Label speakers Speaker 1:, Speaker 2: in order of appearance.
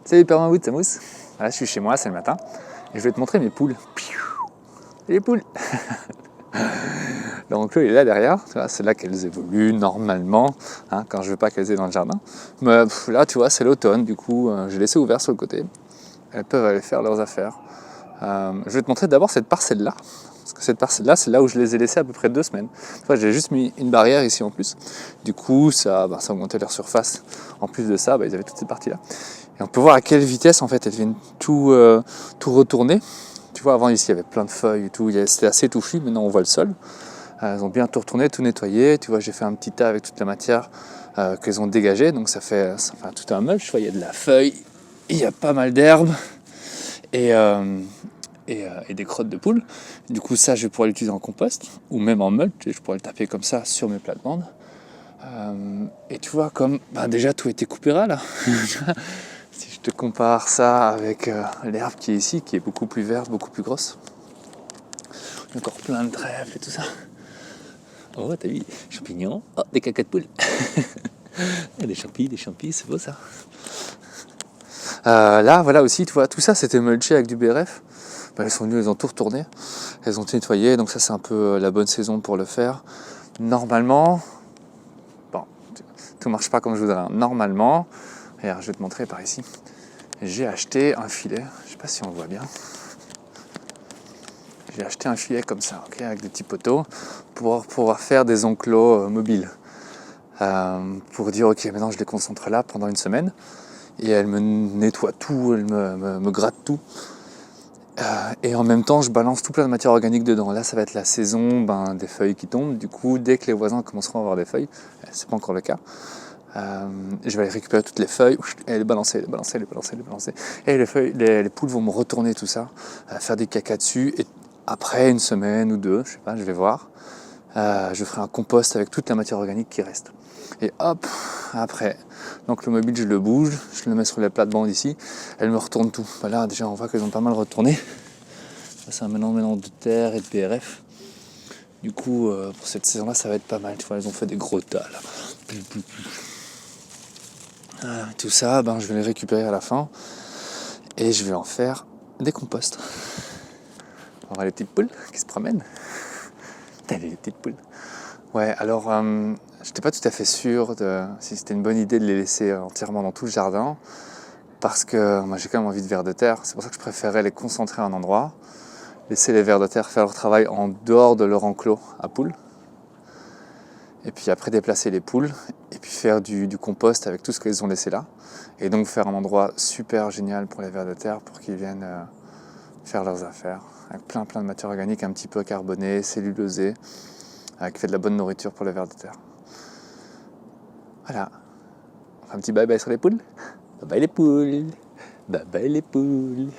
Speaker 1: Salut Permawood, c'est Mousse. Là, je suis chez moi, c'est le matin. Et je vais te montrer mes poules. Les poules. L'enclos il est là derrière, c'est là qu'elles évoluent normalement, hein, quand je veux pas qu'elles aient dans le jardin. Mais là, tu vois, c'est l'automne, du coup, j'ai laissé ouvert sur le côté. Elles peuvent aller faire leurs affaires. Je vais te montrer d'abord cette parcelle-là. Parce que cette parcelle-là, c'est là où je les ai laissées à peu près 2 semaines. Enfin, j'ai juste mis une barrière ici en plus. Du coup, ça augmentait leur surface. En plus de ça, ils avaient toute cette partie-là. Et on peut voir à quelle vitesse, en fait, elles viennent tout retourner. Tu vois, avant, ici, il y avait plein de feuilles et tout. C'était assez touffu. Maintenant, on voit le sol. Elles ont bien tout retourné, tout nettoyé. Tu vois, j'ai fait un petit tas avec toute la matière qu'elles ont dégagée. Donc, ça fait tout un mulch. Tu vois, il y a de la feuille, il y a pas mal d'herbes. Et des crottes de poules. Du coup, ça, je vais pouvoir l'utiliser en compost ou même en mulch. Je pourrais le taper comme ça sur mes plates-bandes. Et tu vois, comme déjà tout était coupé ras là. Si je te compare ça avec l'herbe qui est ici, qui est beaucoup plus verte, beaucoup plus grosse. Il y a encore plein de trèfles et tout ça. Oh, t'as vu, champignons. Oh, des cacas de poule. Des champis, c'est beau ça. Là, voilà aussi, tu vois, tout ça c'était mulché avec du BRF. Elles sont venues, elles ont tout retourné. Elles ont tout nettoyé, donc ça c'est un peu la bonne saison pour le faire. Normalement, tout marche pas comme je voudrais. Hein. Normalement, regarde, je vais te montrer par ici. J'ai acheté un filet, je sais pas si on le voit bien. J'ai acheté un filet comme ça, okay, avec des petits poteaux, pour pouvoir faire des enclos mobiles. Pour dire, ok, maintenant je les concentre là pendant une semaine. Et elle me nettoie tout, elle me gratte tout. Et en même temps, je balance tout plein de matière organique dedans. Là, ça va être la saison des feuilles qui tombent. Du coup, dès que les voisins commenceront à avoir des feuilles, c'est pas encore le cas, je vais aller récupérer toutes les feuilles et les balancer. Et les poules vont me retourner tout ça, faire des cacas dessus. Et après une semaine ou 2, je sais pas, je vais voir, je ferai un compost avec toute la matière organique qui reste. Et hop, après, donc le mobile, je le bouge, je le mets sur les plates-bandes ici, elle me retourne tout. Là, déjà, on voit qu'elles ont pas mal retourné. Ça, c'est un mélange de terre et de PRF. Du coup, pour cette saison-là, ça va être pas mal. Tu vois, elles ont fait des gros tas, là. Tout ça, je vais les récupérer à la fin et je vais en faire des composts. On va les petites poules qui se promènent. T'as les petites poules. Ouais, alors, j'étais pas tout à fait sûr si c'était une bonne idée de les laisser entièrement dans tout le jardin, parce que moi j'ai quand même envie de vers de terre. C'est pour ça que je préférais les concentrer à un endroit, laisser les vers de terre faire leur travail en dehors de leur enclos à poules, et puis après déplacer les poules, et puis faire du compost avec tout ce qu'ils ont laissé là, et donc faire un endroit super génial pour les vers de terre, pour qu'ils viennent faire leurs affaires, avec plein de matière organique un petit peu carbonée, cellulosée, qui fait de la bonne nourriture pour les vers de terre. Voilà. On fait un petit bye bye sur les poules. Bye bye les poules. Bye bye les poules.